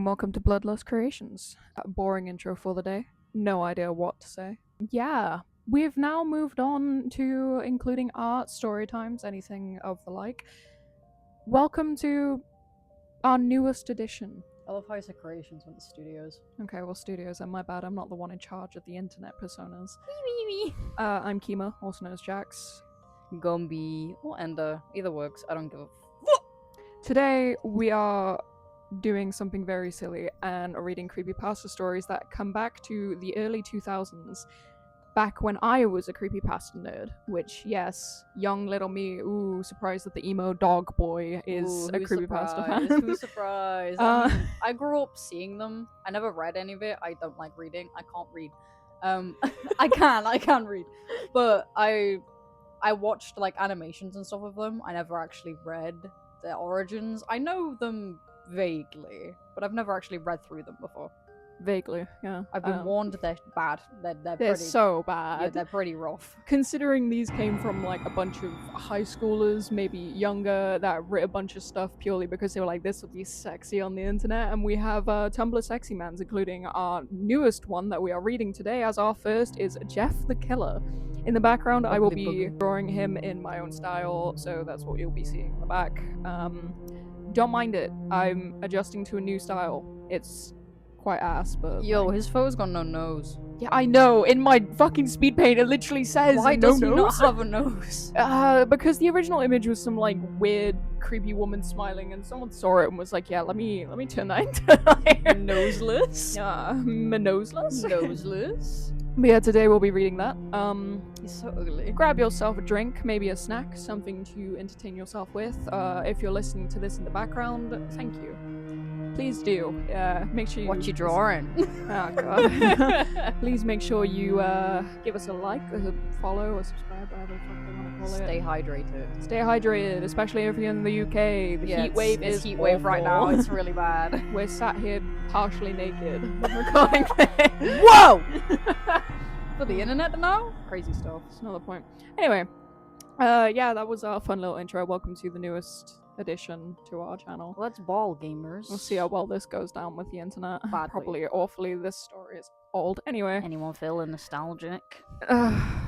and welcome to Bloodlust Creations. A boring intro for the day. No idea what to say. Yeah, we've now moved on to including art, story times, anything of the like. Welcome to our newest edition. I love how you said creations went to studios. Okay, well, studios are my bad. I'm not the one in charge of the internet personas. I'm Kima, also known as Jax. Gumby or Ender, either works. I don't give a Today, we are doing something very silly and reading creepypasta stories that come back to the early 2000s, back when I was a creepypasta nerd, which, yes, young little me, surprised that the emo dog boy is a creepypasta fan. Who's surprised? I grew up seeing them. I never read any of it. I don't like reading. I can't read. I can read. But I watched like animations and stuff of them. I never actually read their origins. I know them vaguely, but I've never actually read through them before. Vaguely, yeah. I've been warned they're bad. They're pretty, so bad. Yeah, they're pretty rough. Considering these came from like a bunch of high schoolers, maybe younger, that wrote a bunch of stuff purely because they were like, this will be sexy on the internet. And we have Tumblr sexy mans, including our newest one that we are reading today as our first is Jeff the Killer. In the background, I will be drawing him in my own style, so that's what you'll be seeing in the back. Don't mind it. I'm adjusting to a new style. It's quite ass, but... Yo, his photo's got no nose. Yeah, I know. In my fucking speed paint, it literally says Why no does he nose. not have a nose? Because the original image was some, like, weird, creepy woman smiling, and someone saw it and was like, yeah, let me turn that into, like... Noseless? Noseless? Noseless? But yeah, today we'll be reading that. He's so ugly. Grab yourself a drink, maybe a snack, something to entertain yourself with. If you're listening to this in the background, thank you. Please do. Make sure you... What you drawing? Oh, God. Please make sure you give us a like, a follow, or subscribe, whatever the fuck they want to call it. Stay hydrated. Stay hydrated, especially if you're in the UK. The heat wave is heat wave right now. It's really bad. We're sat here partially naked recording this. Whoa! For the internet now? Crazy stuff. That's another point. Anyway, yeah, that was our fun little intro. Welcome to the newest addition to our channel. Let's ball, gamers. We'll see how well this goes down with the internet. Badly. Probably awfully. This story is old. Anyway. Anyone feeling nostalgic?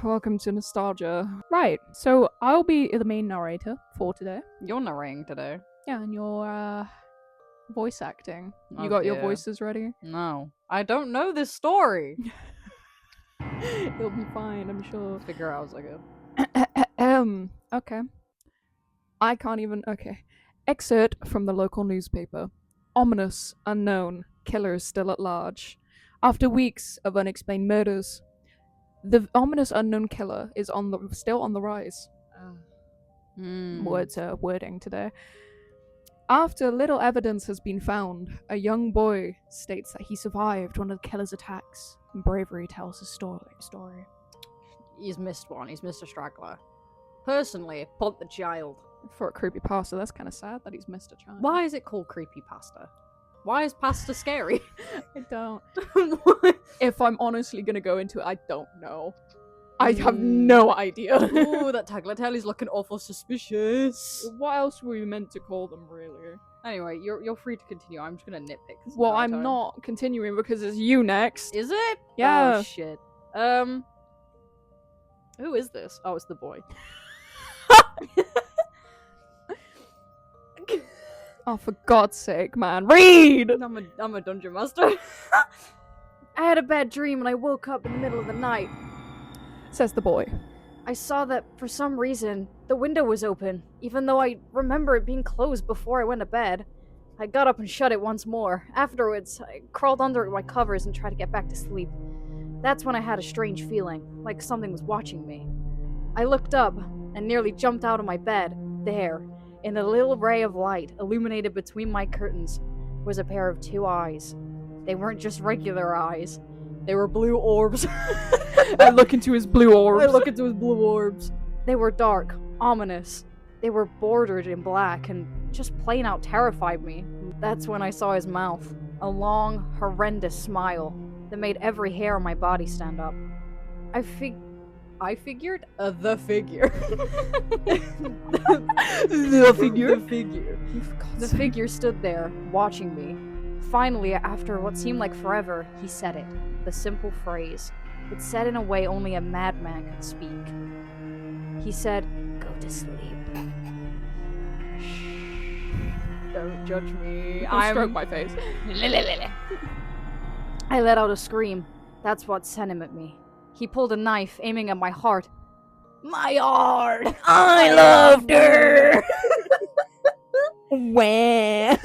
Welcome to Nostalgia. Right, so I'll be the main narrator for today. You're narrating today. Yeah, and you're voice acting. You Oh, got your dear. voices ready? No. I don't know this story. It'll be fine, I'm sure. Figure out as I go. Okay. I can't even... Okay. Excerpt from the local newspaper. Ominous, unknown, killers still at large. After weeks of unexplained murders, the ominous unknown killer is still on the rise. Wording today. After little evidence has been found, a young boy states that he survived one of the killer's attacks, and bravery tells his story. He's missed one. He's missed a straggler. Personally, punt the child. For a creepypasta, that's kind of sad that he's missed a child. Why is it called creepypasta? Why is pasta scary? I don't. If I'm honestly gonna go into it, I don't know. I have no idea. Ooh, that tagliatelle looking awful suspicious. What else were we meant to call them, really? Anyway, you're free to continue. I'm just gonna nitpick. This Well, entire I'm time. not continuing because it's you next. Is it? Yeah. Oh, shit. Who is this? Oh, it's the boy. Oh, for God's sake, man, read! I'm a dungeon master. I had a bad dream and I woke up in the middle of the night. Says the boy. I saw that, for some reason, the window was open, even though I remember it being closed before I went to bed. I got up and shut it once more. Afterwards, I crawled under my covers and tried to get back to sleep. That's when I had a strange feeling, like something was watching me. I looked up and nearly jumped out of my bed. There, in a little ray of light illuminated between my curtains, was a pair of two eyes. They weren't just regular eyes. They were blue orbs. I look into his blue orbs. I look into his blue orbs. They were dark, ominous. They were bordered in black and just plain out terrified me. That's when I saw his mouth. A long, horrendous smile that made every hair on my body stand up. I figured I figured the figure. The figure? The figure. the figure stood there, watching me. Finally, after what seemed like forever, he said it. The simple phrase. It said in a way only a madman could speak. He said, "Go to sleep." Don't judge me. Stroke my face. I let out a scream. That's what sent him at me. He pulled a knife, aiming at my heart. My heart! I loved her! Wah.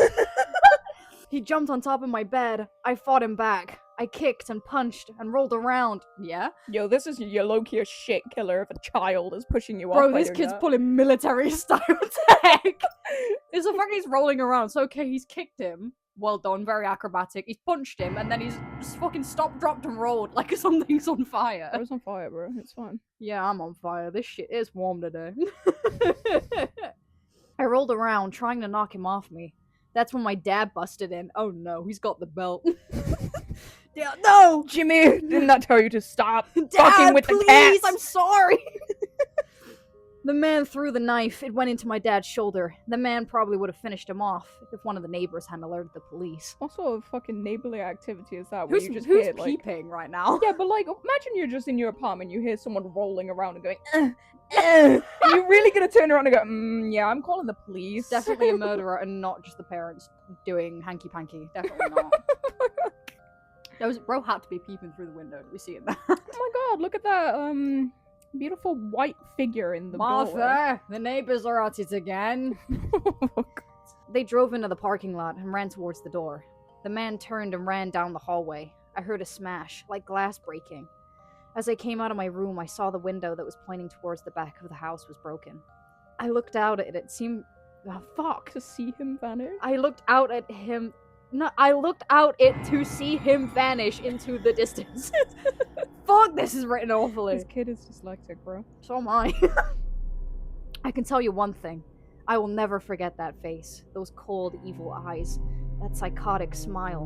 He jumped on top of my bed. I fought him back. I kicked and punched and rolled around. Yeah? Yo, this is your low-key a shit killer if a child is pushing you off. Bro, by this doing kid's that. pulling military style tech. It's the fact he's rolling around. So okay, he's kicked him. Well done, very acrobatic. He's punched him, and then he's just fucking stopped, dropped, and rolled like something's on fire. I was on fire, bro. It's fine. Yeah, I'm on fire. This shit is warm today. I rolled around, trying to knock him off me. That's when my dad busted in. Oh no, he's got the belt. Yeah, no! Jimmy, didn't I tell you to stop Dad, fucking with please, the cats? I'm sorry! The man threw the knife. It went into my dad's shoulder. The man probably would have finished him off if one of the neighbors hadn't alerted the police. What sort of fucking neighborly activity is that? Where Who's you just who's hear, like... peeping right now? Yeah, but like, imagine you're just in your apartment, you hear someone rolling around and going, and you're really gonna turn around and go, yeah, I'm calling the police. Definitely a murderer and not just the parents doing hanky-panky. Definitely not. Bro had to be peeping through the window. Did we see it there? Oh my god, look at that, beautiful white figure in the doorway. Martha, the neighbors are at it again. They drove into the parking lot and ran towards the door. The man turned and ran down the hallway. I heard a smash, like glass breaking. As I came out of my room, I saw the window that was pointing towards the back of the house was broken. I looked out at it. It seemed... Oh, fuck. To see him vanish? I looked out at him... No, I looked out it to see him vanish into the distance. Fuck, this is written awfully. This kid is dyslexic, bro. So am I. I can tell you one thing. I will never forget that face. Those cold, evil eyes. That psychotic smile.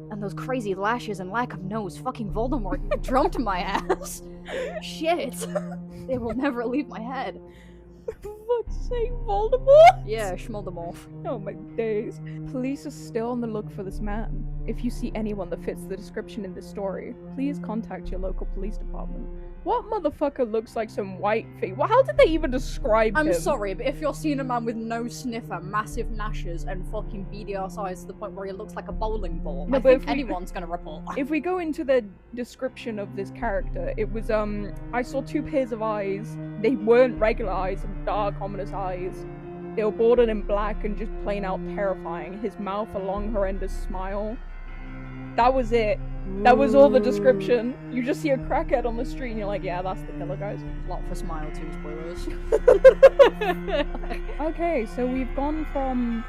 And those crazy lashes and lack of nose. Fucking Voldemort drumped my ass. Shit. They will never leave my head. Fuck's sake, Voldemort? Yeah, Schmoldemort. Oh my days. Police are still on the look for this man. If you see anyone that fits the description in this story, please contact your local police department. What motherfucker looks like some white thing? Well, how did they even describe him? I'm sorry, but if you're seeing a man with no sniffer, massive gnashes, and fucking beady ass eyes to the point where he looks like a bowling ball, No, I but think if we- anyone's gonna report that. If we go into the description of this character, it was, I saw two pairs of eyes. They weren't regular eyes, dark, ominous eyes. They were bordered in black and just plain out terrifying. His mouth a long, horrendous smile. That was it. That was all the description. You just see a crackhead on the street and you're like, yeah, that's the killer, guys. Lot for smile too, spoilers. Okay, so we've gone from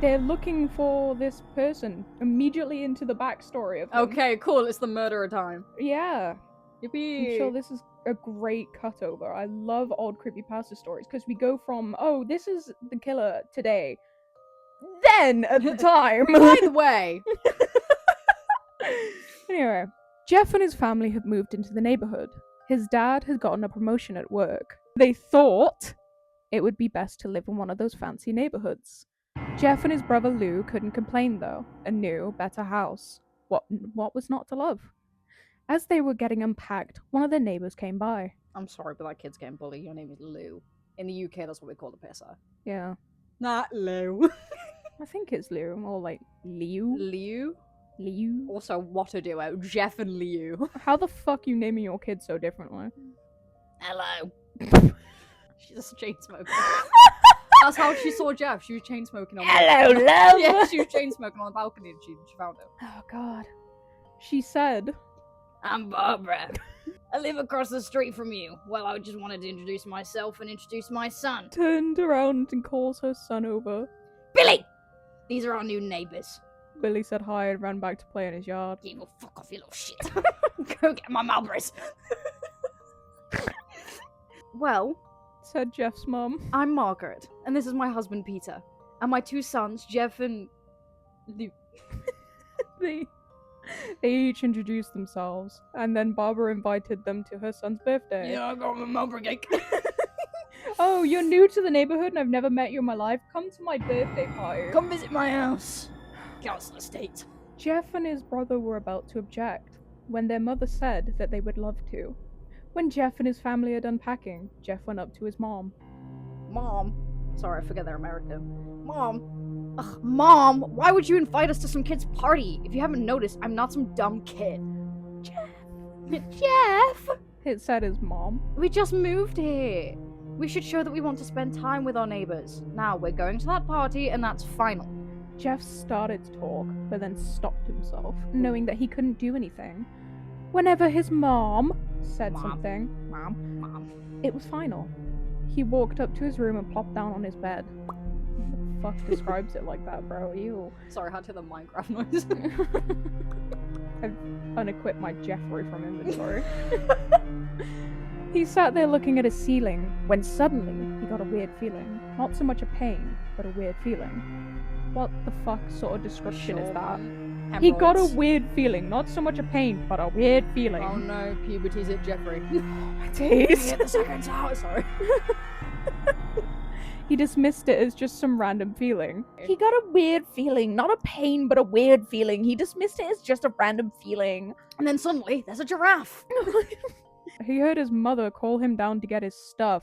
they're looking for this person immediately into the backstory of him. Okay, cool, it's the murderer time. Yeah. Yippee! I'm sure this is a great cutover. I love old creepypasta stories because we go from, oh, this is the killer today. Then, at the time. By the way, Anyway, Jeff and his family had moved into the neighborhood. His dad had gotten a promotion at work. They thought it would be best to live in one of those fancy neighborhoods. Jeff and his brother Lou couldn't complain though. A new, better house. What was not to love? As they were getting unpacked, one of their neighbors came by. I'm sorry, but that kid's getting bullied. Your name is Lou. In the UK, that's what we call the pisser. Yeah. Not Lou. I think it's Lou, or like Liu. Liu? Liu. Also, what a duo. Jeff and Liu. How the fuck you naming your kid so differently? Hello. She's a chain smoker. That's how she saw Jeff. She was chain smoking on Hello, love. Yeah, she was chain smoking on the balcony and she found him. Oh god. She said, I'm Barbara. I live across the street from you. Well, I just wanted to introduce myself and introduce my son. turned around and calls her son over. Billy! These are our new neighbors. Billy said hi and ran back to play in his yard. You go fuck off, you little shit. Go get my Marlboros. Well, Said Jeff's mum. I'm Margaret, and this is my husband Peter, and my two sons, Jeff and Luke. They each introduced themselves, and then Barbara invited them to her son's birthday. I got my Marlboro cake. Oh, you're new to the neighborhood and I've never met you in my life? Come to my birthday party. Come visit my house. Council estate. Jeff and his brother were about to object when their mother said that they would love to. When Jeff and his family had done packing, Jeff went up to his mom. Mom. Sorry, I forget they're American. Mom. Ugh, Mom, why would you invite us to some kid's party? If you haven't noticed, I'm not some dumb kid. Jeff! It said his mom. We just moved here. We should show that we want to spend time with our neighbors. Now, we're going to that party, and that's final. Jeff started to talk, but then stopped himself, knowing that he couldn't do anything. Whenever his mom said something, Mom. it was final. He walked up to his room and plopped down on his bed. What the fuck describes it like that, bro? Ew. Sorry, I had to hear the Minecraft noise. I've unequipped my Jeffrey from inventory. He sat there looking at his ceiling when suddenly he got a weird feeling. Not so much a pain, but a weird feeling. What the fuck sort of description is that? He got a weird feeling. Not so much a pain, but a weird feeling. Oh no, puberty's at Jeffrey. My days. Get the seconds out, sorry. He dismissed it as just some random feeling. He got a weird feeling. Not a pain, but a weird feeling. He dismissed it as just a random feeling. And then suddenly, there's a giraffe. He heard his mother call him down to get his stuff,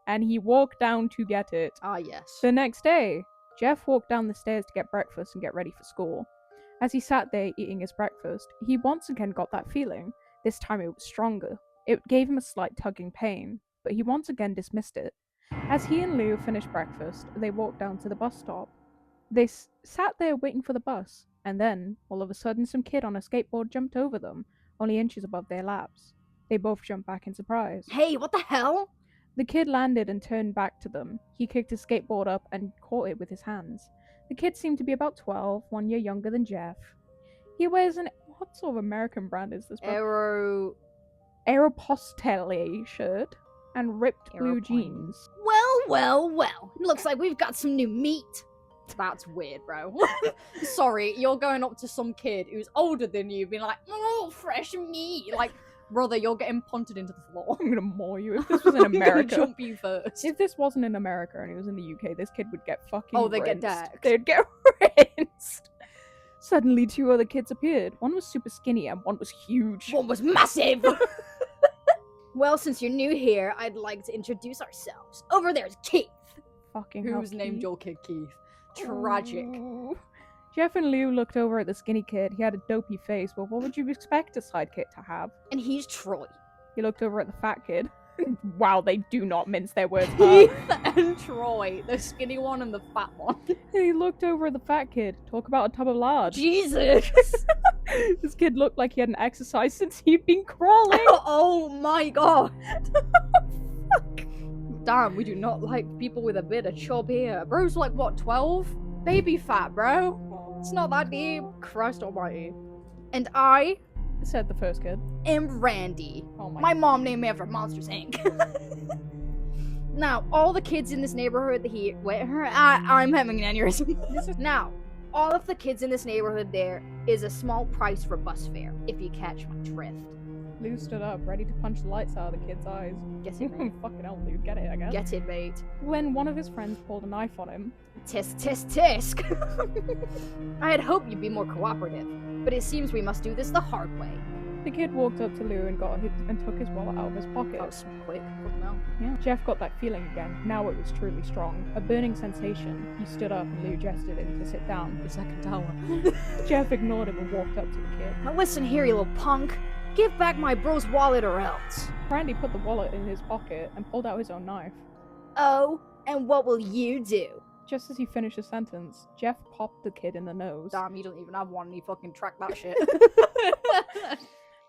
and he walked down to get it. Ah, yes. The next day, Jeff walked down the stairs to get breakfast and get ready for school. As he sat there eating his breakfast, he once again got that feeling. This time it was stronger. It gave him a slight tugging pain, but he once again dismissed it. As he and Lou finished breakfast, they walked down to the bus stop. They sat there waiting for the bus, and then, all of a sudden, some kid on a skateboard jumped over them, only inches above their laps. They both jumped back in surprise. Hey, what the hell? The kid landed and turned back to them. He kicked his skateboard up and caught it with his hands. The kid seemed to be about 12, 1 year younger than Jeff. He wears an... What sort of American brand is this? Aeropostale shirt and ripped blue jeans. Well. Looks like we've got some new meat. That's weird, bro. Sorry, you're going up to some kid who's older than you, being like, oh, fresh meat. Like, brother, you're getting punted into the floor. I'm gonna maul you if this was in America. I'm gonna jump you first. If this wasn't in America and it was in the UK, this kid would get fucking Oh, they get rinsed. decked. They'd get rinsed. Suddenly, 2 other kids appeared. One was super skinny and one was huge. One was massive. Well, since you're new here, I'd like to introduce ourselves. Over there's Keith. Fucking hell, Who's named Keith. your kid Keith? Tragic. Ooh. Jeff and Lou looked over at the skinny kid. He had a dopey face, but what would you expect a sidekick to have? And he's Troy. He looked over at the fat kid. Wow, they do not mince their words. Keith and Troy, the skinny one and the fat one. He looked over at the fat kid. Talk about a tub of lard. Jesus. This kid looked like he hadn't exercised since he'd been crawling. Oh my god. Damn, we do not like people with a bit of chub here. Bro's like, what, 12? Baby fat, bro. It's not that deep. Christ almighty. And I Said the first kid. am Randy. Oh My mom named me after Monsters, Inc. Now, all the kids in this neighborhood here... Wait, I'm having an aneurysm. Now, all of the kids in this neighborhood there is a small price for bus fare, if you catch my drift. Lou stood up, ready to punch the lights out of the kid's eyes. Get it, mate. Fucking hell, Lou, get it, I guess. Get it, mate. When one of his friends pulled a knife on him, Tisk, tisk, tisk. I had hoped you'd be more cooperative, but it seems we must do this the hard way. the kid walked up to Lou and took his wallet out of his pocket. That was quick. Fucking hell. Yeah. Jeff got that feeling again. Now it was truly strong. A burning sensation. He stood up and Lou gestured him to sit down. The second tower. Jeff ignored him and walked up to the kid. Now listen here, you little punk. Give back my bro's wallet or else. Randy put the wallet in his pocket and pulled out his own knife. Oh, and what will you do? Just as he finished the sentence, Jeff popped the kid in the nose. Damn, you don't even have one and you fucking track that shit.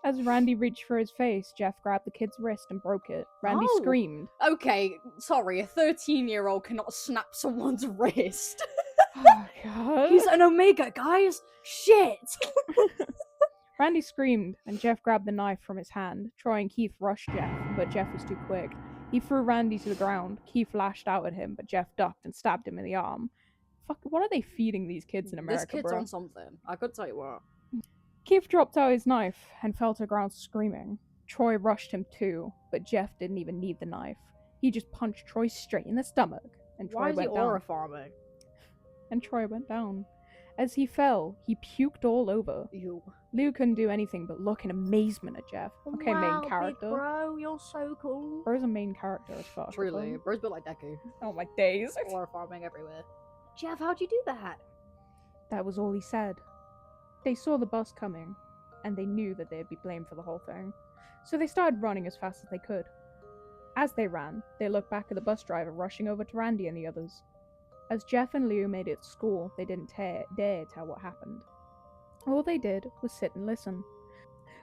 As Randy reached for his face, Jeff grabbed the kid's wrist and broke it. Randy Oh. screamed. Okay, sorry, a 13-year-old cannot snap someone's wrist. Oh, God. He's an Omega, guys! Shit! Randy screamed, and Jeff grabbed the knife from his hand. Troy and Keith rushed Jeff, but Jeff was too quick. He threw Randy to the ground. Keith lashed out at him, but Jeff ducked and stabbed him in the arm. Fuck, what are they feeding these kids in America, This kid's bro? on something. I could tell you what. Keith dropped out his knife and fell to the ground screaming. Troy rushed him too, but Jeff didn't even need the knife. He just punched Troy straight in the stomach, and Troy Why is he went down. aura farming? And Troy went down. As he fell, he puked all over. You. Lou couldn't do anything but look in amazement at Jeff. Okay, wow, main character. Big bro, you're so cool. Bro's a main character as far as Truly, bro's built like Deku. Oh my days. Water farming everywhere. Jeff, how'd you do that? That was all he said. They saw the bus coming, and they knew that they'd be blamed for the whole thing. So they started running as fast as they could. As they ran, they looked back at the bus driver rushing over to Randy and the others. As Jeff and Lou made it to school, they didn't dare tell what happened. All they did was sit and listen.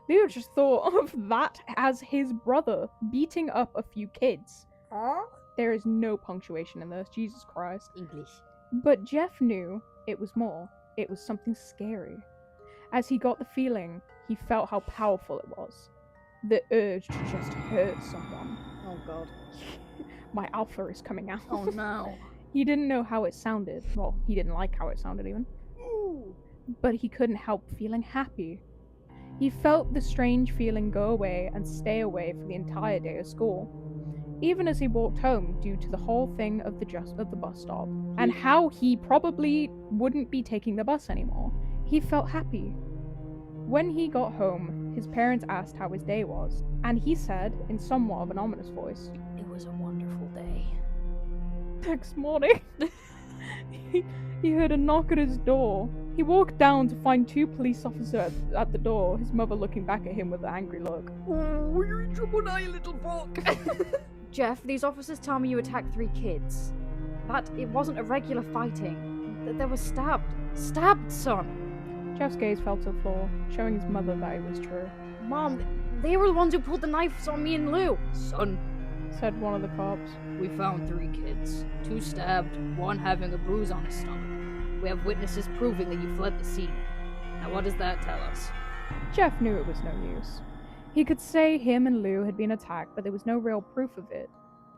Lou just thought of that as his brother beating up a few kids. Huh? There is no punctuation in this, Jesus Christ. English. But Jeff knew it was more. It was something scary. As he got the feeling, he felt how powerful it was. The urge to just hurt someone. Oh god. My alpha is coming out. Oh no. He didn't know how it sounded. Well, he didn't like how it sounded even. Ooh. But he couldn't help feeling happy. He felt the strange feeling go away and stay away for the entire day of school. Even as he walked home due to the whole thing of the bus stop, and how he probably wouldn't be taking the bus anymore, he felt happy. When he got home, his parents asked how his day was, and he said, in somewhat of an ominous voice, It was a wonderful day. Next morning, he heard a knock at his door. He walked down to find 2 police officers at the door, his mother looking back at him with an angry look. Oh, you're in trouble now, you little fuck. Jeff, these officers tell me you attacked 3 kids. That it wasn't a regular fighting. They were stabbed. Stabbed, son. Jeff's gaze fell to the floor, showing his mother that it was true. Mom, they were the ones who pulled the knives on me and Lou. Son, Said one of the cops. we found 3 kids. 2 stabbed, 1 having a bruise on his stomach. We have witnesses proving that you fled the scene. Now what does that tell us? Jeff knew it was no use. He could say him and Lou had been attacked, but there was no real proof of it.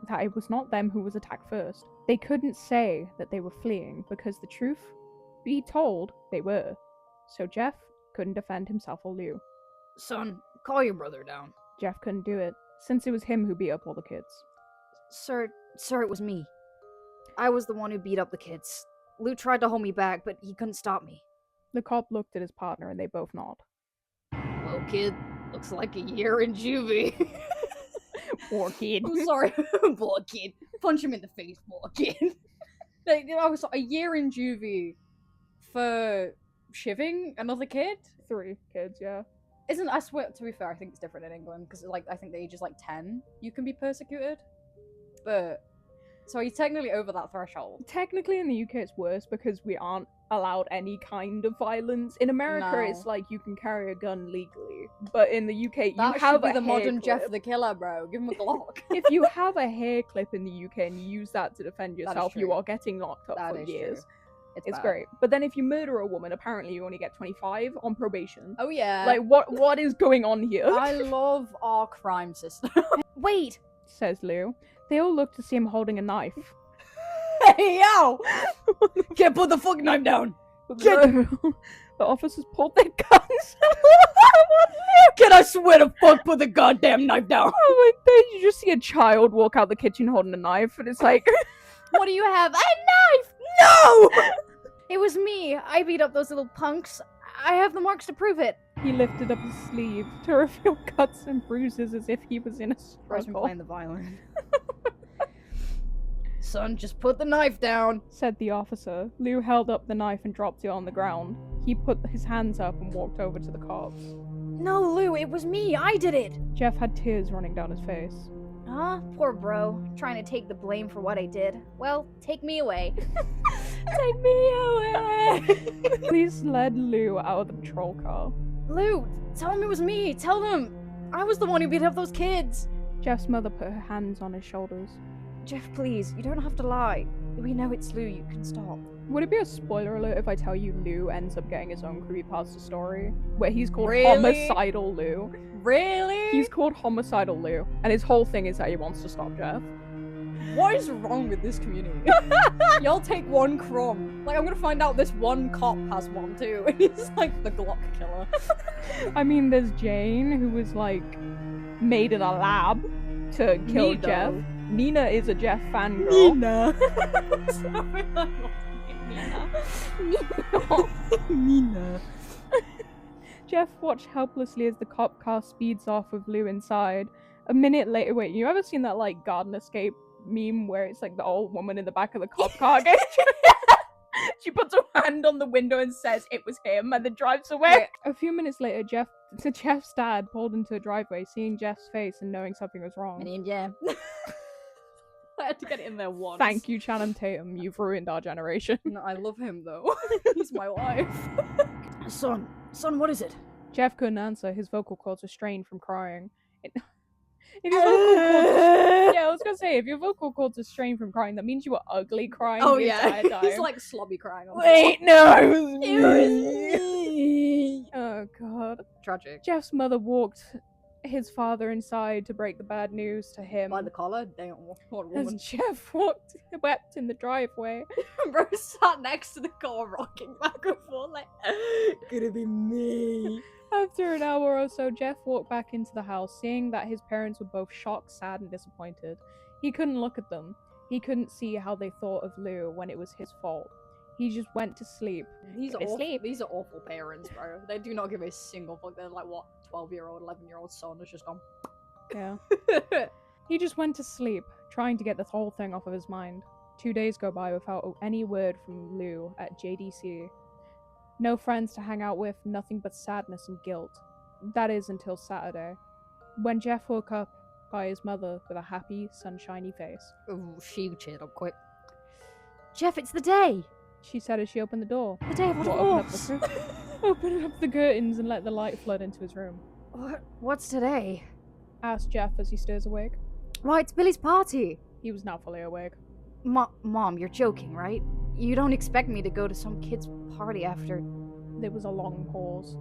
That it was not them who was attacked first. They couldn't say that they were fleeing, because the truth be told, they were. So Jeff couldn't defend himself or Lou. Son, call your brother down. Jeff couldn't do it, since it was him who beat up all the kids. Sir, it was me. I was the one who beat up the kids. Lou tried to hold me back, but he couldn't stop me. The cop looked at his partner and they both nodded. Well, kid, looks like a year in juvie. Poor kid. I'm sorry, poor kid. Punch him in the face, poor kid. I was a year in juvie for shivving another kid. 3 kids, yeah. Isn't, I swear, to be fair, I think it's different in England, because like I think the age is like 10, you can be persecuted. But, so he's technically over that threshold. Technically in the UK it's worse because we aren't allowed any kind of violence. In America No. it's like you can carry a gun legally. But in the UK That you have should be a the modern hair Jeff clip. the Killer, bro. Give him a Glock. If you have a hair clip in the UK and you use that to defend yourself, you true. are getting locked up That for is years. true. It's bad. great. But then if you murder a woman, apparently you only get 25 on probation. Oh yeah. Like what is going on here? I love our crime system. Wait! Says Lou. They all look to see him holding a knife. Hey yo! Can't put the fucking knife down. The officers pulled their guns. Can I swear to fuck put the goddamn knife down? Oh my days, you just see a child walk out the kitchen holding a knife, and it's like, What do you have? A knife! no! It was me! I beat up those little punks. I have the marks to prove it. He lifted up his sleeve to reveal cuts and bruises as if he was in a Bro's been struggle, playing the violin. Son, just put the knife down. said the officer. Lou held up the knife and dropped it on the ground. He put his hands up and walked over to the cops. No, Lou, it was me! I did it! Jeff had tears running down his face. Huh? Poor bro. Trying to take the blame for what I did. Well, take me away. Take me away! Police led Lou out of the patrol car. Lou, tell them it was me! Tell them! I was the one who beat up those kids! Jeff's mother put her hands on his shoulders. Jeff, please, you don't have to lie. We know it's Lou, you can stop. Would it be a spoiler alert if I tell you Lou ends up getting his own creepypasta story? Where he's called Really? Homicidal Lou. Really? He's called Homicidal Lou, and his whole thing is that he wants to stop Jeff. What is wrong with this community? Y'all take one crumb. Like, I'm gonna find out this one cop has one too. He's like the Glock killer. I mean, there's Jane, who was like made in a lab to kill Nina. Jeff. Nina is a Jeff fangirl. Sorry, I'm not Nino. Nina. Jeff watched helplessly as the cop car speeds off with Lou inside. A minute later, wait, you ever seen that like garden escape meme where it's like the old woman in the back of the cop car? She puts her hand on the window and says it was him and then drives away. A few minutes later, Jeff's dad pulled into a driveway, seeing Jeff's face and knowing something was wrong. My name's Jeff. I had to get it in there once. Thank you, Channing Tatum. You've ruined our generation. No, I love him though. He's my wife. Son, what is it? Jeff couldn't answer. His vocal cords were strained from crying. If your vocal cords, I was gonna say, if your vocal cords are strained from crying, that means you were ugly crying the entire time. He's like slobby crying. Wait, no, it was It was me. Oh god. Tragic. Jeff's mother walked his father inside to break the bad news to him. By the collar? Damn, what a As woman. Jeff wept in the driveway. Bro sat next to the car rocking back and forth like, could it be me? After an hour or so, Jeff walked back into the house, seeing that his parents were both shocked, sad, and disappointed. He couldn't look at them. He couldn't see how they thought of Lou when it was his fault. He just went to sleep. These are awful parents, bro. They do not give a single fuck. They're like, what, 12-year-old, 11-year-old son has just gone. Yeah. He just went to sleep, trying to get the whole thing off of his mind. 2 days go by without any word from Lou at JDC. No friends to hang out with, nothing but sadness and guilt. That is until Saturday, when Jeff woke up by his mother with a happy, sunshiny face. Ooh, she cheered up quick. Jeff, it's the day! She said as she opened the door. The day of divorce! Opened up the curtains and let the light flood into his room. What's today? Asked Jeff as he stirs awake. Why, it's Billy's party! He was now fully awake. Mom, you're joking, right? You don't expect me to go to some kid's party after... There was a long pause.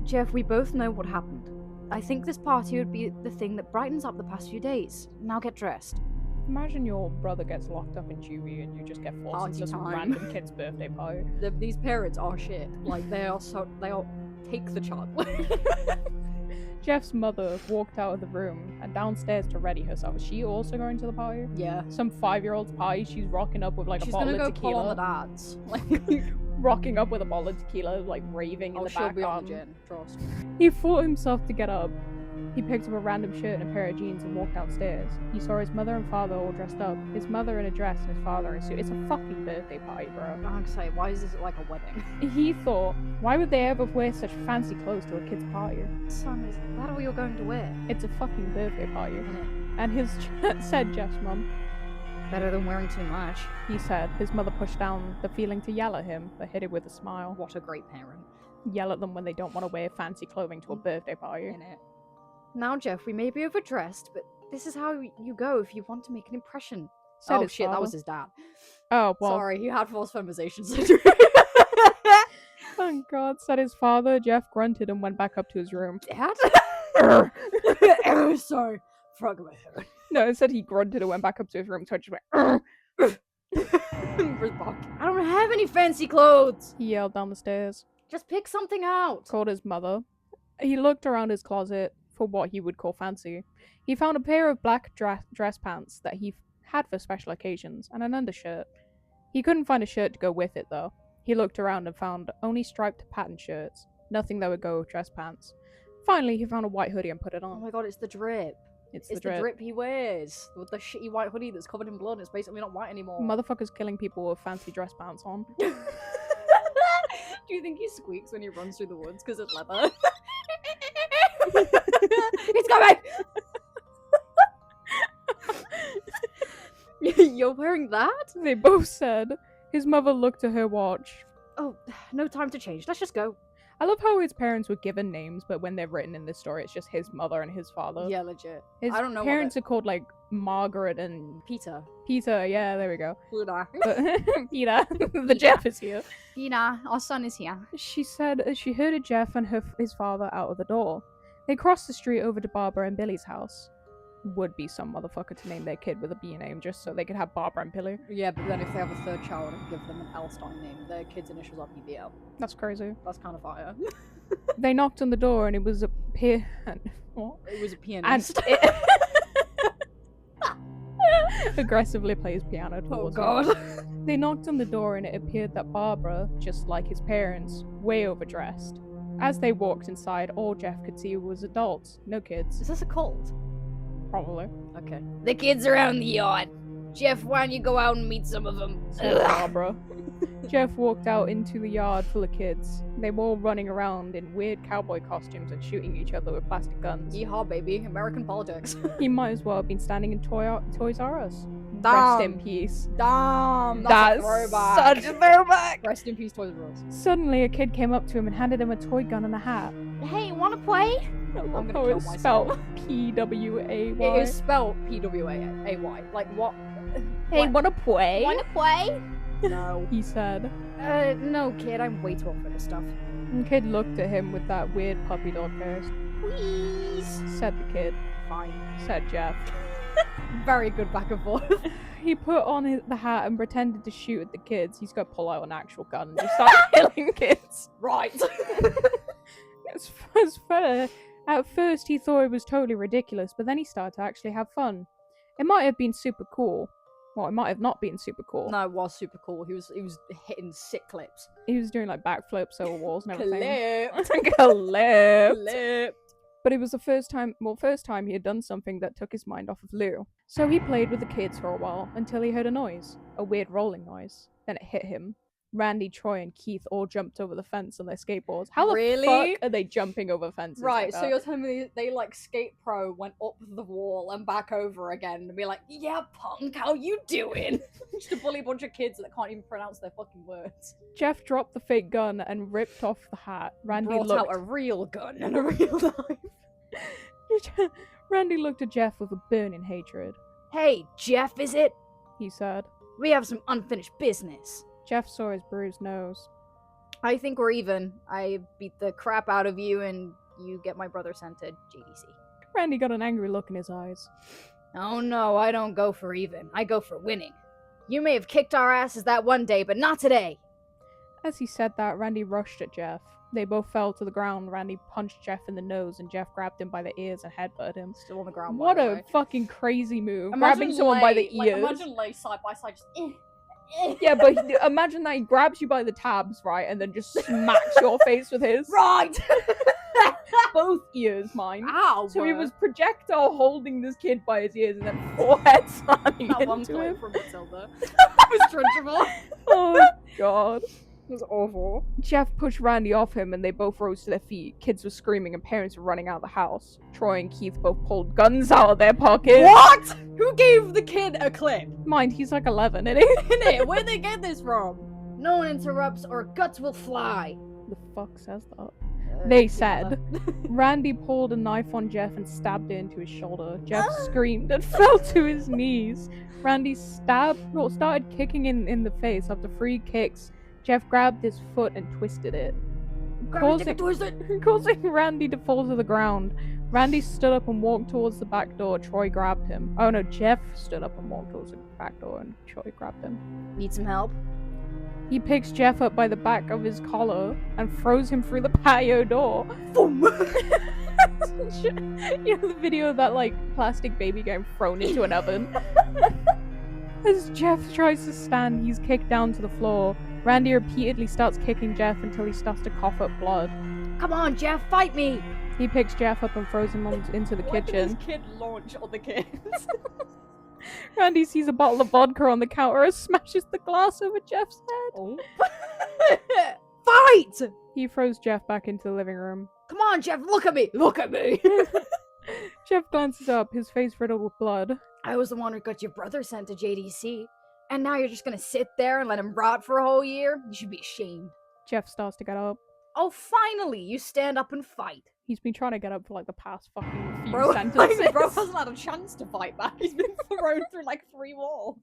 Jeff, we both know what happened. I think this party would be the thing that brightens up the past few days. Now get dressed. Imagine your brother gets locked up in juvie and you just get forced Party into some time. random kid's birthday party. These parents are shit. Like, they are take the child. Jeff's mother walked out of the room and downstairs to ready herself. Is she also going to the party? Yeah. Some 5-year-old's party. She's rocking up with like She's a bottle gonna of go pull tequila. on the dads. Like, Rocking up with a bottle of tequila, like raving in the she'll be on background. the gin. Trust. He fought himself to get up. He picked up a random shirt and a pair of jeans and walked downstairs. He saw his mother and father all dressed up. His mother in a dress and his father in a suit. It's a fucking birthday party, bro. I'm excited. Why is this like a wedding? He thought, why would they ever wear such fancy clothes to a kid's party? Son, is that all you're going to wear? It's a fucking birthday party. Innit? And his said Jeff's mum. Better than wearing too much. He said. His mother pushed down the feeling to yell at him, but hid it with a smile. What a great parent. Yell at them when they don't want to wear fancy clothing to a birthday party. Innit? Now, Jeff, we may be overdressed, but this is how you go if you want to make an impression. Said Oh his shit, that father. was his dad. Oh, well. Sorry, he had false feminization surgery. Oh god, said his father. Jeff grunted and went back up to his room. Dad? Sorry. Frog my head. No, it said he grunted and went back up to his room, so I just went, I don't have any fancy clothes! He yelled down the stairs. Just pick something out! Called his mother. He looked around his closet for what he would call fancy. He found a pair of black dress pants that he had for special occasions, and an undershirt. He couldn't find a shirt to go with it, though. He looked around and found only striped pattern shirts. Nothing that would go with dress pants. Finally, he found a white hoodie and put it Oh on. my god, it's the drip. It's It's the the drip. drip he wears. With the shitty white hoodie that's covered in blood. It's basically not white anymore. Motherfuckers killing people with fancy dress pants on. Do you think he squeaks when he runs through the woods because it's leather? It's coming! You're wearing that? They both said. His mother looked at her watch. Oh, no time to change. Let's just go. I love how his parents were given names, but when they're written in this story, it's just his mother and his father. Yeah, legit. His I don't know what parents are called like Margaret and Peter. Peter. Yeah, there we go. Luna. But Peter, the Jeff is here. Dina, our son is here. She said as she herded Jeff and his father out of the door. They crossed the street over to Barbara and Billy's house. Would be some motherfucker to name their kid with a B name just so they could have Barbara and Billy. Yeah, but then if they have a third child and give them an L-Stein name, their kid's initials are BBL. That's crazy. That's kind of fire. They knocked on the door and it was a what? It was a And pianist. aggressively plays piano Oh towards god. him. They knocked on the door and it appeared that Barbara, just like his parents, way overdressed. As they walked inside, all Jeff could see was adults, no kids. Is this a cult? Probably. Okay. The kids are out in the yard. Jeff, why don't you go out and meet some of them? Said Barbara. Jeff walked out into the yard full of kids. They were all running around in weird cowboy costumes and shooting each other with plastic guns. Yeehaw, baby. American politics. He might as well have been standing in Toys R Us. Damn. Rest in peace. Damn. That's a throwback. such a throwback. Rest in peace, Toys R Us. Suddenly, a kid came up to him and handed him a toy gun and a hat. Hey, wanna play? I love gonna how kill it's myself. spelled P-W-A-Y. It is spelled P-W-A-Y. Like what? Hey, What? wanna play? Wanna play? No. He said. No, kid, I'm way too old for this stuff. The kid looked at him with that weird puppy dog face. Please. Said the kid. Fine. Said Jeff. Very good back and forth. He put on the hat and pretended to shoot at the kids. He's gonna pull out an actual gun and just start killing kids. Right. It's fair. At first, he thought it was totally ridiculous, but then he started to actually have fun. It might have been super cool. Well, it might have not been super cool. No, it was super cool. He was hitting sick clips. He was doing like backflips over walls and everything. Clipped. Clipped. But it was the first time he had done something that took his mind off of Lou. So he played with the kids for a while until he heard a noise. A weird rolling noise. Then it hit him. Randy, Troy, and Keith all jumped over the fence on their skateboards. How the Really? fuck are they jumping over fences? Right, like so that? you're telling me they like skate pro went up the wall and back over again and be like, yeah, punk, how you doing? Just to bully a bunch of kids that can't even pronounce their fucking words. Jeff dropped the fake gun and ripped off the hat. Randy Brought looked. out a real gun and a real knife. Randy looked at Jeff with a burning hatred. Hey, Jeff, is it? He said. We have some unfinished business. Jeff saw his bruised nose. I think we're even. I beat the crap out of you and you get my brother sent to JDC. Randy got an angry look in his eyes. Oh no, I don't go for even. I go for winning. You may have kicked our asses that one day, but not today. As he said that, Randy rushed at Jeff. They both fell to the ground. Randy punched Jeff in the nose, and Jeff grabbed him by the ears and headbutted him. Still on the ground. What by the a way. fucking crazy move. Imagine Grabbing someone by the ears. Like, imagine lay side by side, just. Yeah, but imagine that he grabs you by the tabs, right, and then just smacks your face with his. Right! Both ears, mind. Ow! So he was projectile holding this kid by his ears and then forehead slamming That one into him. clip from Matilda. It was trenchable. Oh, God. It was awful. Jeff pushed Randy off him and they both rose to their feet. Kids were screaming and parents were running out of the house. Troy and Keith both pulled guns out of their pockets. What? Who gave the kid a clip? Mind, he's like 11, isn't he? Innit? Where'd they get this from? No one interrupts or guts will fly. The fuck says that? Uh, They people said. that- Randy pulled a knife on Jeff and stabbed it into his shoulder. Jeff screamed and fell to his knees. Randy started kicking in the face. After 3 kicks, Jeff grabbed his foot and twisted it, causing Randy to fall to the ground. Randy stood up and walked towards the back door. Troy grabbed him. Oh no, Jeff stood up and walked towards the back door and Troy grabbed him. Need some help? He picks Jeff up by the back of his collar and throws him through the patio door. Boom! You know the video of that like plastic baby getting thrown into an oven? As Jeff tries to stand, he's kicked down to the floor. Randy repeatedly starts kicking Jeff until he starts to cough up blood. Come on, Jeff, fight me! He picks Jeff up and throws him into the Why did kitchen. this kid launch other kids? Randy sees a bottle of vodka on the counter and smashes the glass over Jeff's head. Oh. Fight! He throws Jeff back into the living room. Come on, Jeff, look at me! Look at me! Jeff glances up, his face riddled with blood. I was the one who got your brother sent to JDC. And now you're just gonna sit there and let him rot for a whole year? You should be ashamed. Jeff starts to get up. Oh, finally, you stand up and fight. He's been trying to get up for like the past fucking few Bro, sentences. bro hasn't had a chance to fight back. He's been thrown through like 3 walls.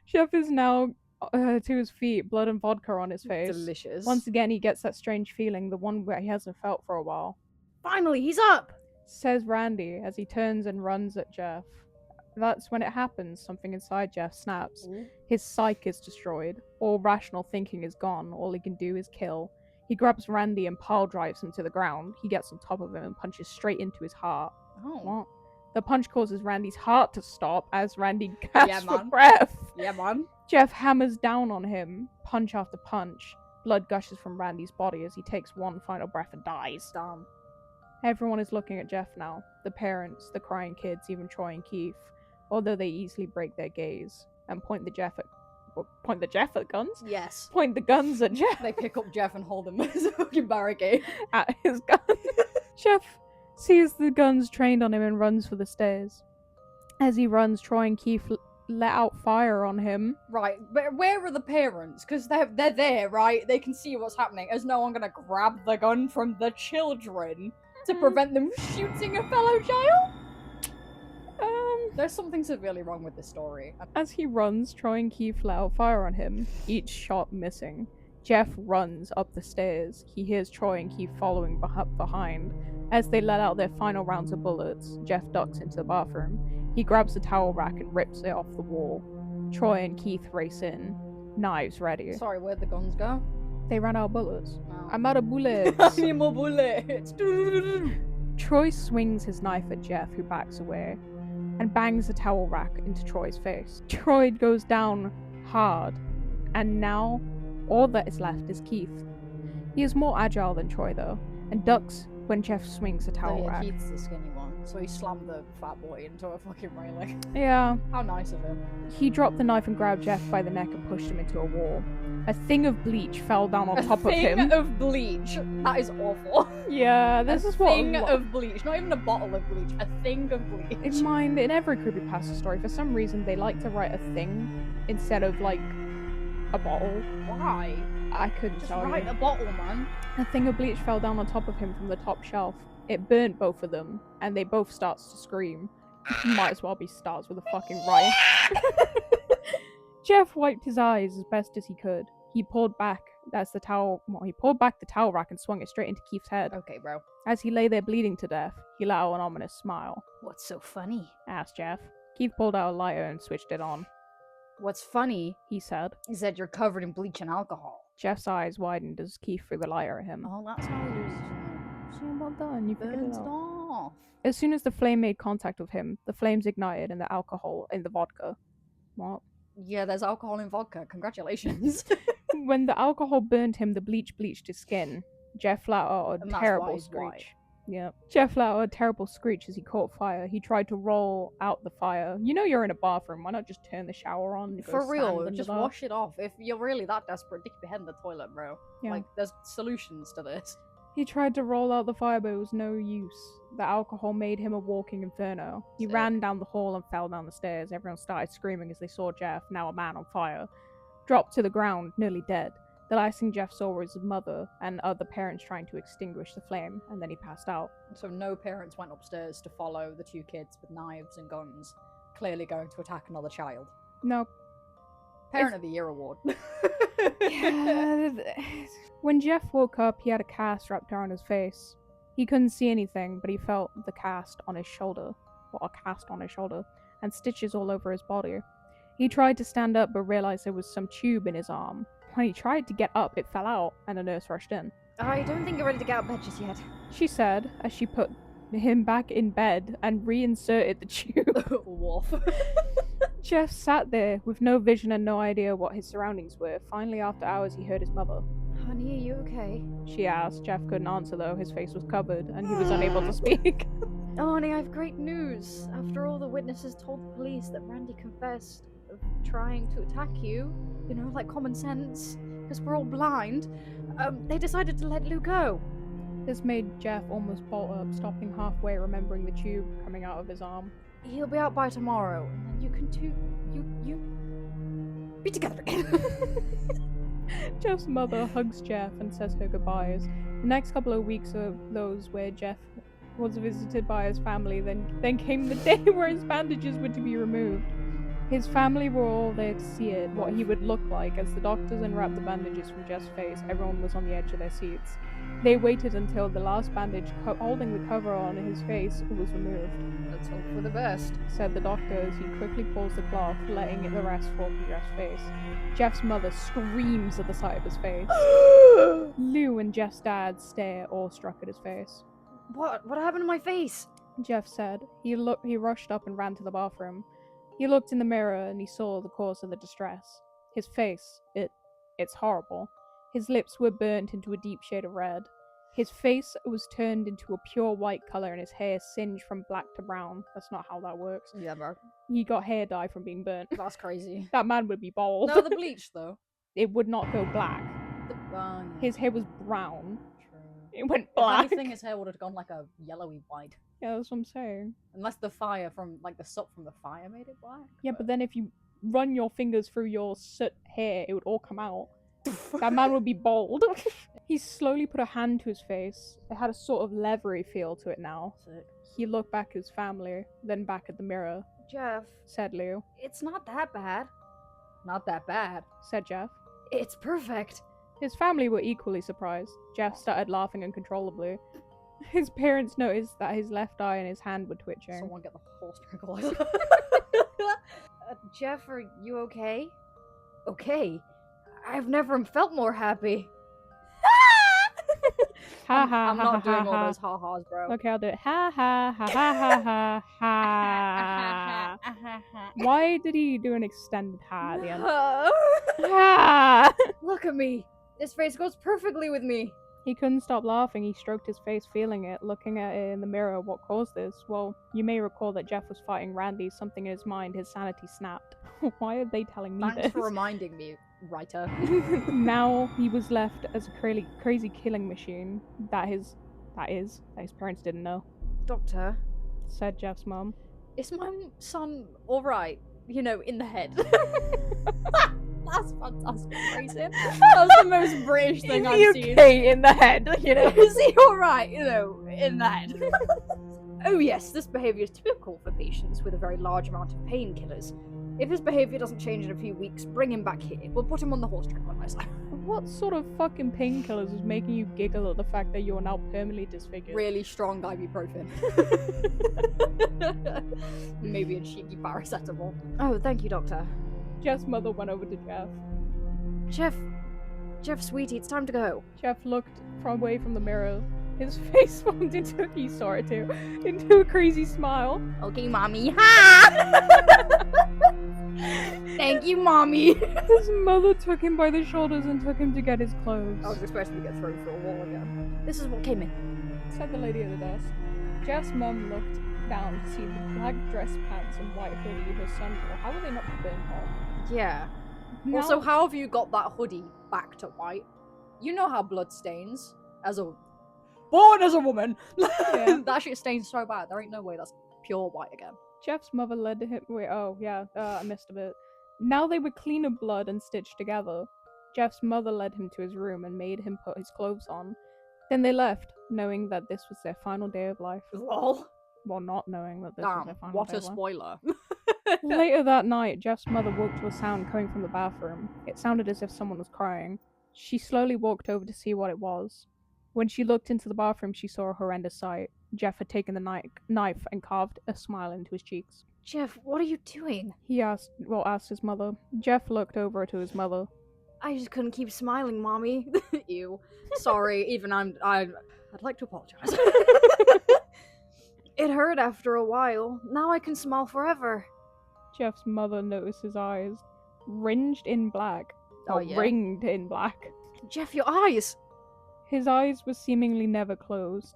Jeff is now to his feet, blood and vodka on his face. Delicious. Once again, he gets that strange feeling, the one where he hasn't felt for a while. Finally, he's up! Says Randy as he turns and runs at Jeff. That's when it happens. Something inside Jeff snaps. Ooh. His psyche is destroyed. All rational thinking is gone. All he can do is kill. He grabs Randy and pile drives him to the ground. He gets on top of him and punches straight into his heart. Oh. What? The punch causes Randy's heart to stop as Randy gasps for man. breath. Yeah, man. Jeff hammers down on him, punch after punch. Blood gushes from Randy's body as he takes one final breath and dies. Damn. Everyone is looking at Jeff now. The parents, the crying kids, even Troy and Keith, although they easily break their gaze and point the Jeff at guns? Yes. Point the guns at Jeff. They pick up Jeff and hold him as a fucking barricade. At his gun. Jeff sees the guns trained on him and runs for the stairs. As he runs, Troy and Keith let out fire on him. Right, but where are the parents? Because they're there, right? They can see what's happening. Is no one gonna grab the gun from the children to prevent them shooting a fellow child? There's something severely wrong with this story. As he runs, Troy and Keith let out fire on him, each shot missing. Jeff runs up the stairs. He hears Troy and Keith following behind. As they let out their final rounds of bullets, Jeff ducks into the bathroom. He grabs the towel rack and rips it off the wall. Troy and Keith race in, knives ready. Sorry, where'd the guns go? They ran out of bullets. No. I'm out of bullets. I need more bullets. Troy swings his knife at Jeff, who backs away, and bangs the towel rack into Troy's face. Troy goes down hard, and now all that is left is Keith. He is more agile than Troy, though, and ducks when Jeff swings the towel rack. Keith's the skinny one, so he slammed the fat boy into a fucking railing. Yeah. How nice of him. He dropped the knife and grabbed Jeff by the neck and pushed him into a wall. A thing of bleach fell down on top of him. A thing of bleach. That is awful. Yeah, this is what. A thing of bleach. Not even a bottle of bleach. A thing of bleach. In every creepypasta story, for some reason, they like to write a thing instead of, like, a bottle. Why? I couldn't Just tell write you. a bottle, man. A thing of bleach fell down on top of him from the top shelf. It burnt both of them, and they both starts to scream. Might as well be starts with a fucking riot. Jeff wiped his eyes as best as he could. He pulled back the towel rack and swung it straight into Keith's head. Okay, bro. As he lay there bleeding to death, he let out an ominous smile. What's so funny? Asked Jeff. Keith pulled out a lighter and switched it on. What's funny He said. is that you're covered in bleach and alcohol. Jeff's eyes widened as Keith threw the lighter at him. Oh, that's how it is. So well done, you figured Burns it it out. off. As soon as the flame made contact with him, the flames ignited and the alcohol in the vodka. What? Yeah, there's alcohol in vodka. Congratulations. When the alcohol burned him, the bleach bleached his skin. Jeff let out a And that's why terrible he's screech. white. Yeah. Jeff let out a terrible screech as he caught fire. He tried to roll out the fire. You know you're in a bathroom. Why not just turn the shower on? And go For stand real, under just that? wash it off. If you're really that desperate, dig your head in the toilet, bro. Yeah. Like, there's solutions to this. He tried to roll out the fire, but it was no use. The alcohol made him a walking inferno. He Sick. ran down the hall and fell down the stairs. Everyone started screaming as they saw Jeff, now a man on fire, drop to the ground, nearly dead. The last thing Jeff saw was his mother and other parents trying to extinguish the flame, and then he passed out. So no parents went upstairs to follow the two kids with knives and guns, clearly going to attack another child. No. Parent of the Year award. When Jeff woke up, he had a cast wrapped around his face. He couldn't see anything, but he felt the cast on his shoulder, and stitches all over his body. He tried to stand up, but realized there was some tube in his arm. When he tried to get up, it fell out, and a nurse rushed in. I don't think you're ready to get out of bed just yet. She said, as she put him back in bed and reinserted the tube. Wolf. Jeff sat there with no vision and no idea what his surroundings were. Finally, after hours, he heard his mother. Honey, are you okay? She asked. Jeff couldn't answer though, his face was covered, and he was unable to speak. Oh, honey, I have great news. After all, the witnesses told the police that Randy confessed of trying to attack you. You know, like common sense. Because we're all blind. They decided to let Lou go. This made Jeff almost bolt up, stopping halfway, remembering the tube coming out of his arm. He'll be out by tomorrow, and then you can you be together again. Jeff's mother hugs Jeff and says her goodbyes. The next couple of weeks are those where Jeff was visited by his family, then came the day where his bandages were to be removed. His family were all there to see it, what he would look like. As the doctors unwrapped the bandages from Jeff's face, everyone was on the edge of their seats. They waited until the last bandage holding the cover on his face was removed. Let's hope for the best. Said the doctor as he quickly pulls the cloth, letting the rest fall from Jeff's face. Jeff's mother screams at the sight of his face. Lou and Jeff's dad stare, awestruck at his face. What happened to my face? Jeff said. He rushed up and ran to the bathroom. He looked in the mirror and he saw the cause of the distress. His face, it's horrible. His lips were burnt into a deep shade of red. His face was turned into a pure white color and his hair singed from black to brown. That's not how that works. Yeah, bro. He got hair dye from being burnt. That's crazy. That man would be bald. No, the bleach though. It would not go black. Yeah. His hair was brown. True. It went If black. anything, his hair would have gone like a yellowy white. Yeah, that's what I'm saying. Unless the fire from, like, the soot from the fire made it black. Yeah, but then if you run your fingers through your soot hair, it would all come out. That man would be bald. He slowly put a hand to his face. It had a sort of leathery feel to it now. Sick. He looked back at his family, then back at the mirror. Jeff, Said Lou. it's not that bad. Not that bad. Said Jeff. It's perfect. His family were equally surprised. Jeff started laughing uncontrollably. His parents noticed that his left eye and his hand were twitching. Someone get the horse tranquilizer. Jeff, are you okay? Okay. I've never felt more happy. Ha ha I'm ha not ha doing ha all ha. those ha-has, bro. Okay, I'll do it. Ha ha ha ha ha ha ha. Why did he do an extended ha at the end? Ha! Look at me. This face goes perfectly with me. He couldn't stop laughing. He stroked his face, feeling it, looking at it in the mirror. What caused this? Well, you may recall that Jeff was fighting Randy. Something in his mind, his sanity snapped. Why are they telling me Thanks this? for reminding me, writer. Now he was left as a crazy killing machine. That his parents didn't know. Doctor, Said Jeff's mum. Is my son alright? You know, in the head. That's fantastic, Grayson. That's the most British thing I've seen. in the head, you know. Is he alright? You know, in the head. oh yes, this behavior is typical for patients with a very large amount of painkillers. If his behavior doesn't change in a few weeks, bring him back here. We'll put him on the horse tranquilizer. What sort of fucking painkillers is making you giggle at the fact that you're now permanently disfigured? Really strong ibuprofen. Maybe a cheeky paracetamol. Oh, thank you, Doctor. Jeff's mother went over to Jeff. Jeff, sweetie, it's time to go. Jeff looked away from the mirror. His face formed into, he saw it too, into a crazy smile. Okay, mommy. Ha! Thank you, mommy. His mother took him by the shoulders and took him to get his clothes. I was expecting to get thrown through a wall again. This is what came in. Said the lady at the desk. Jeff's mum looked down to see the black dress pants and white hoodie her son wore. How were they not burnt off? Yeah. Now- Also, how have you got that hoodie back to white? You know how blood stains. Born as a woman! Yeah. That shit stains so bad. There ain't no way that's pure white again. Jeff's mother led him. I missed a bit. Now they were clean of blood and stitched together. Jeff's mother led him to his room and made him put his clothes on. Then they left, knowing that this was their final day of life. Lol. Well, not knowing that this was their Damn, final what day a of life. spoiler. Later that night, Jeff's mother woke to a sound coming from the bathroom. It sounded as if someone was crying. She slowly walked over to see what it was. When she looked into the bathroom, she saw a horrendous sight. Jeff had taken the knife and carved a smile into his cheeks. Jeff, what are you doing? He asked his mother. Jeff looked over to his mother. I just couldn't keep smiling, Mommy. Ew. Sorry, even I'd like to apologize. It hurt after a while. Now I can smile forever. Jeff's mother noticed his eyes, ringed in black. Oh, yeah? Ringed in black. Jeff, your eyes! His eyes were seemingly never closed.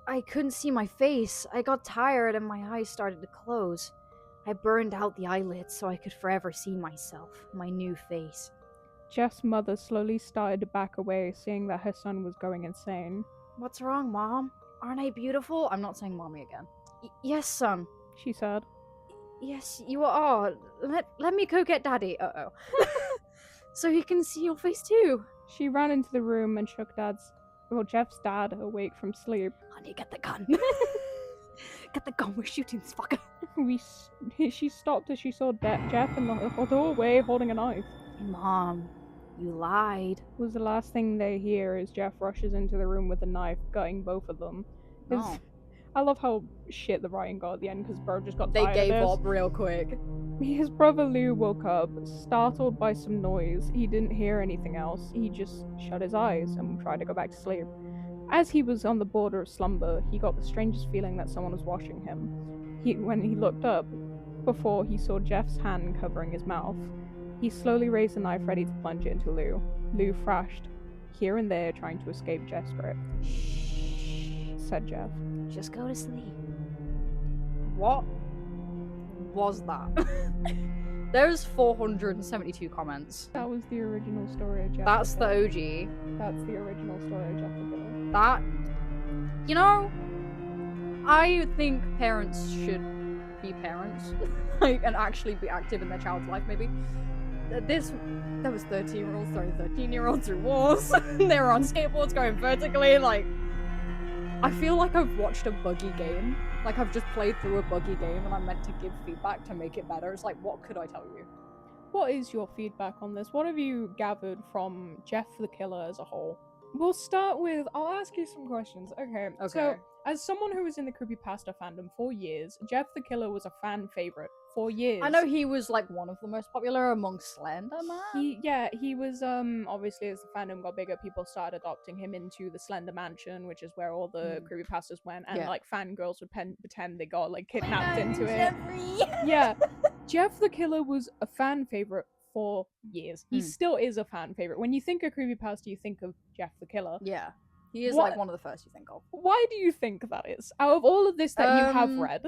I couldn't see my face. I got tired and my eyes started to close. I burned out the eyelids so I could forever see myself, my new face. Jeff's mother slowly started to back away, seeing that her son was going insane. What's wrong, Mom? Aren't I beautiful? I'm not saying mommy again. Yes, son. She said. Yes, you are. Let me go get Daddy. Uh-oh. So he can see your face too. She ran into the room and shook Jeff's dad awake from sleep. Honey, get the gun. Get the gun, we're shooting this fucker. She stopped as she saw Jeff in the doorway holding a knife. Mom, you lied. Was the last thing they hear as Jeff rushes into the room with a knife, gutting both of them. Oh. I love how shit the writing got at the end because bro just got They tired gave of up real quick. this. His brother Lou woke up, startled by some noise. He didn't hear anything else. He just shut his eyes and tried to go back to sleep. As he was on the border of slumber, he got the strangest feeling that someone was watching him. When he looked up, before he saw Jeff's hand covering his mouth, he slowly raised the knife ready to plunge it into Lou. Lou thrashed here and there, trying to escape Jeff's grip. "Shh," said Jeff. Just go to sleep. What was that? There's 472 comments. That was the original story of Jeff. That's the OG. That's the original story of Jeff the Killer. That, you know, I think parents should be parents, like, and actually be active in their child's life. Maybe there was 13-year-olds throwing 13-year-olds through walls. They were on skateboards going vertically. Like, I feel like I've watched a buggy game. Like, I've just played through a buggy game and I'm meant to give feedback to make it better. It's like, what could I tell you? What is your feedback on this? What have you gathered from Jeff the Killer as a whole? We'll start with, I'll ask you some questions. Okay. So, as someone who was in the Creepypasta fandom for years, Jeff the Killer was a fan favorite for years. I know he was, like, one of the most popular among Slender Man. He was, obviously as the fandom got bigger, people started adopting him into the Slender Mansion, which is where all the Creepypastas went, and, like, fangirls would pretend they got, like, kidnapped into it. Yeah. Jeff the Killer was a fan favorite for years. He still is a fan favorite. When you think of Creepypasta, you think of Jeff the Killer. Yeah. He is, like, one of the first you think of. Why do you think that is? Out of all of this that you have read.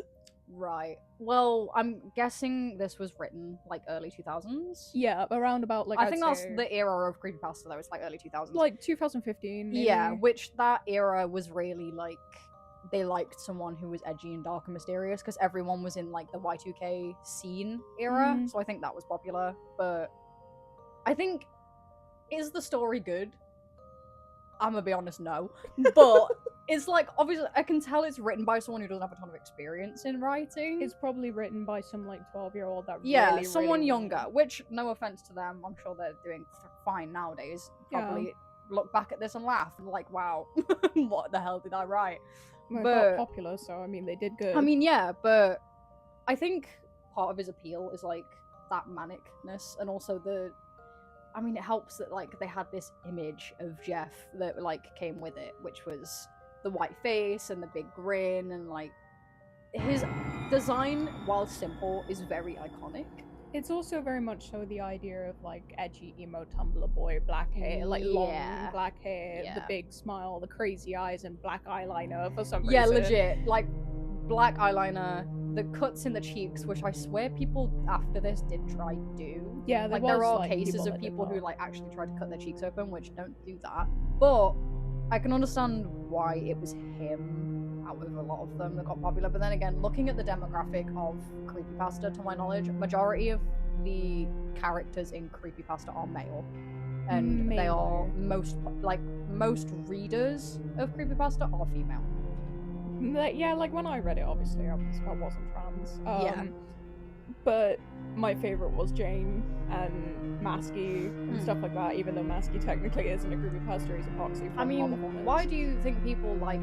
Right. Well, I'm guessing this was written, like, early 2000s? Yeah, around about, like, I think that's the era of Creepypasta, though. It's, like, early 2000s. Like, 2015, maybe. Yeah, which that era was really, like, they liked someone who was edgy and dark and mysterious, because everyone was in, like, the Y2K scene era, so I think that was popular. But I think, is the story good? I'm gonna be honest, no. But it's like, obviously, I can tell it's written by someone who doesn't have a ton of experience in writing. It's probably written by some, like, 12-year-old that someone really younger, which, no offense to them, I'm sure they're doing fine nowadays. Probably look back at this and laugh, and like, wow, what the hell did I write? Well, but got popular, so, I mean, they did good. I mean, yeah, but I think part of his appeal is, like, that manicness, and also it helps that, like, they had this image of Jeff that, like, came with it, which was the white face and the big grin, and, like, his design, while simple, is very iconic. It's also very much so the idea of, like, edgy emo Tumblr boy, black hair, like, long black hair, the big smile, the crazy eyes, and black eyeliner for some reason. Yeah, legit. Like, black eyeliner, the cuts in the cheeks, which I swear people after this did try to do. Yeah, like, there are cases of people who, like, actually tried to cut their cheeks open, which don't do that. But I can understand why it was him out of a lot of them that got popular. But then again, looking at the demographic of Creepypasta, to my knowledge, majority of the characters in Creepypasta are male. And they are most readers of Creepypasta are female. Yeah, like, when I read it, obviously, I wasn't trans. But my favorite was Jane and Masky and stuff like that, even though Masky technically isn't a Creepypasta, he's a proxy for why do you think people like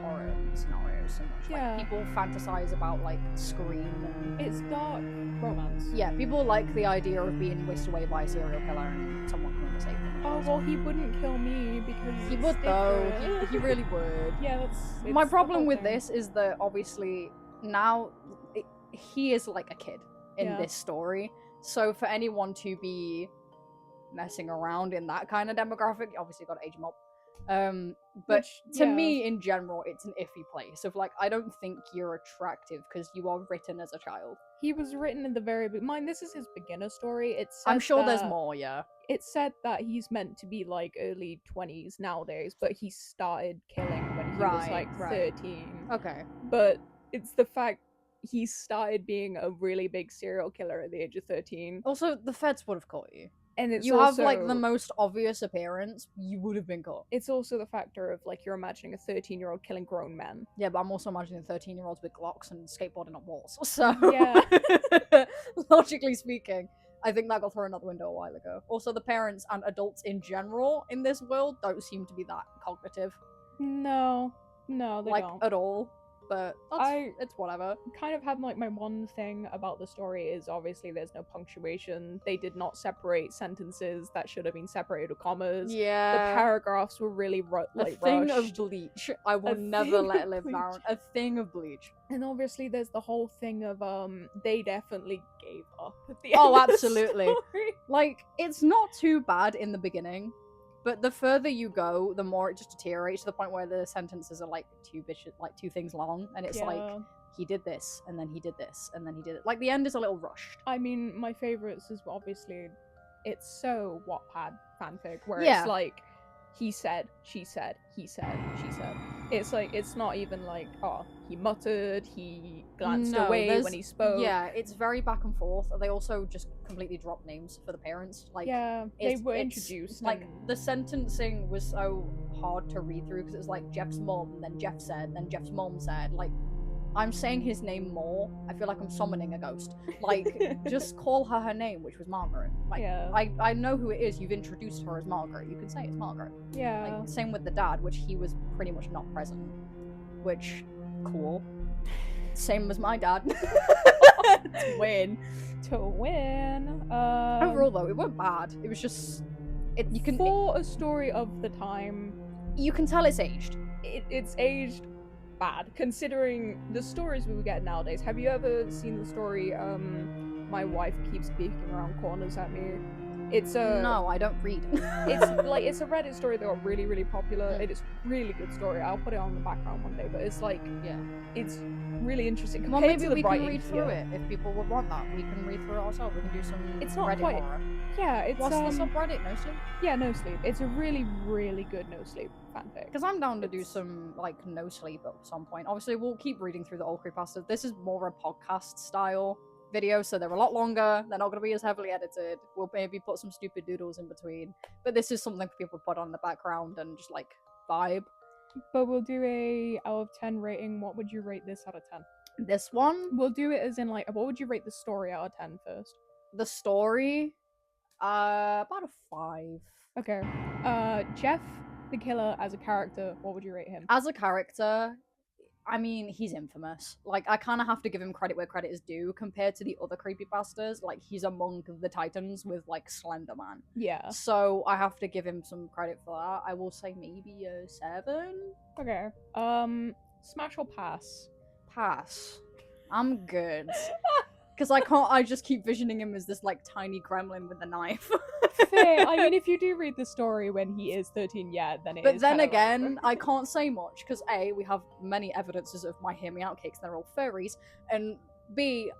horror scenarios so much? Yeah. Like, people fantasize about, like, Scream and... It's dark romance. Yeah, people like the idea of being whisked away by a serial killer and someone coming to save them. Oh, well, he wouldn't kill me because he would, though. He really would. Yeah, my problem with this is that, obviously, now he is like a kid in this story, so for anyone to be messing around in that kind of demographic, obviously got to age him up. But to me, in general, it's an iffy place of, like, I don't think you're attractive because you are written as a child. He was written in the very this is his beginner story. I'm sure there's more. It said that he's meant to be, like, early 20s nowadays, but he started killing when he was, like, 13. Okay. But it's the fact he started being a really big serial killer at the age of 13. Also, the feds would have caught you. And it's have, like, the most obvious appearance, you would have been caught. It's also the factor of, like, you're imagining a 13-year-old killing grown men. Yeah, but I'm also imagining 13-year-olds with Glocks and skateboarding on walls. So, yeah. Logically speaking, I think that got thrown out the window a while ago. Also, the parents and adults in general in this world don't seem to be that cognitive. No, they like, don't. at all. but it's whatever. Kind of have like my one thing about the story is obviously there's no punctuation. They did not separate sentences that should have been separated with commas. Yeah. The paragraphs were really a thing rushed. of bleach. I will never let it live down. A thing of bleach. And obviously there's the whole thing of they definitely gave up at the Oh, end absolutely. of the story. Like, it's not too bad in the beginning, but the further you go, the more it just deteriorates to the point where the sentences are like two things long, and it's like he did this, and then he did this, and then he did it. Like, the end is a little rushed. I mean, my favorites is obviously it's so Wattpad fanfic where Yeah. it's like he said, she said, he said, she said. It's like it's not even like he muttered, he glanced away when he spoke. Yeah, it's very back and forth. They also just completely drop names for the parents. Like, yeah, they were it's introduced. like the sentencing was so hard to read through because it was like Jeff's mom, then Jeff said, then Jeff's mom said. Like, I'm saying his name more. I feel like I'm summoning a ghost. Like, just call her name, which was Margaret. Like, yeah. I know who it is. You've introduced her as Margaret. You can say it's Margaret. Yeah. Like, same with the dad, which he was pretty much not present. Which, cool. Same as my dad. To win. Overall, though, it wasn't bad. It was just for a story of the time, you can tell it's aged. It's aged bad considering the stories we get nowadays. Have you ever seen the story my wife keeps peeking around corners at me? It's a No, I don't read. it's a Reddit story that got really, really popular. It is a really good story. I'll put it on the background one day, but it's like it's really interesting. Well, maybe to the we can writing read through here. it if people would want that. We can read through it ourselves. We can do some It's not Reddit quite- horror. Yeah, it's What's the subreddit? No sleep. Yeah, No Sleep. It's a really, really good No Sleep fanfic. Because I'm down to do some like no sleep at some point. Obviously, we'll keep reading through the old creepypastas. This is more a podcast style video, so they're a lot longer. They're not going to be as heavily edited. We'll maybe put some stupid doodles in between. But this is something for people to put on in the background and just like vibe. But we'll do a out of 10 rating. What would you rate this out of 10? This one, We'll do it as in like, what would you rate the story out of 10 first? the story, about a 5. Okay. Jeff the Killer as a character, what would you rate him? As a character, I mean, he's infamous. Like, I kind of have to give him credit where credit is due compared to the other creepypastas. Like, he's among the titans with, like, Slender Man. Yeah. So, I have to give him some credit for that. I will say maybe a 7? Okay. Smash or pass? Pass. I'm good. Because I just keep visioning him as this, like, tiny gremlin with a knife. Fair. I mean, if you do read the story when he is 13, yeah, then it is. But then kinda again, like... I can't say much because A, we have many evidences of my hear me out cakes, they're all furries, and B,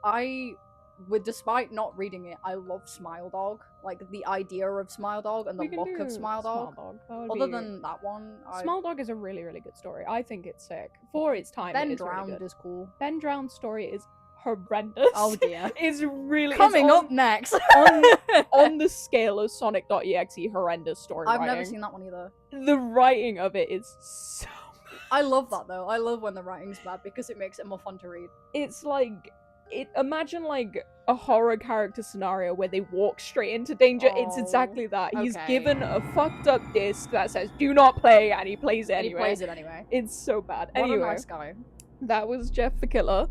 despite not reading it, I love Smile Dog. Like, the idea of Smile Dog and the look of Smile Dog. Other than that one, Smile Dog is a really, really good story. I think it's sick. For its time, Ben it is Drowned really good. is cool. Ben Drowned's story is horrendous. Oh dear. It's really Coming up next. on the scale of Sonic.exe horrendous story I've writing. never seen that one either. The writing of it is so bad. I love that though. I love when the writing's bad because it makes it more fun to read. It's like imagine like a horror character scenario where they walk straight into danger. It's Oh, exactly that. He's okay. given a fucked up disc that says do not play and he plays it And anyway. he plays it anyway. It's so bad. What Anyway, a nice guy. that was Jeff the Killer.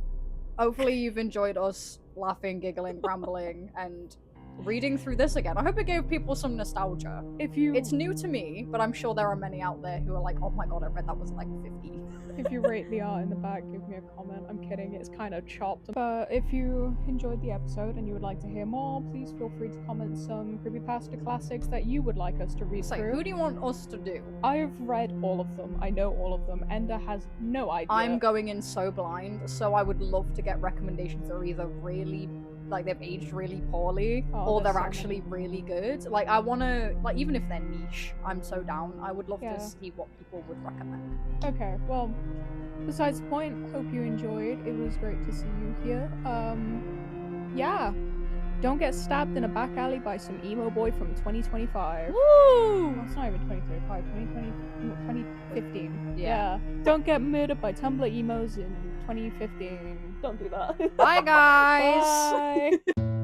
Hopefully you've enjoyed us laughing, giggling, rambling, and reading through this again. I hope it gave people some nostalgia. It's new to me, but I'm sure there are many out there who are like, oh my god, I read that was like 50. If you rate the art in the back, give me a comment. I'm kidding, it's kind of chopped. But if you enjoyed the episode and you would like to hear more, please feel free to comment some creepypasta classics that you would like us to read It's like, through. who do you want us to do? I've read all of them. I know all of them. Ender has no idea. I'm going in so blind, so I would love to get recommendations that are either really, like, they've aged really poorly, or there's they're so actually really good. Like, I want to, like, even if they're niche, I'm so down. I would love Yeah. to see what people would recommend. Okay, well, besides the point, hope you enjoyed. It was great to see you here. Yeah. Don't get stabbed in a back alley by some emo boy from 2025. Woo! Well, it's not even 2025, 2015. Yeah. Don't get murdered by Tumblr emos in 2015. Don't do that. Bye, guys! Bye!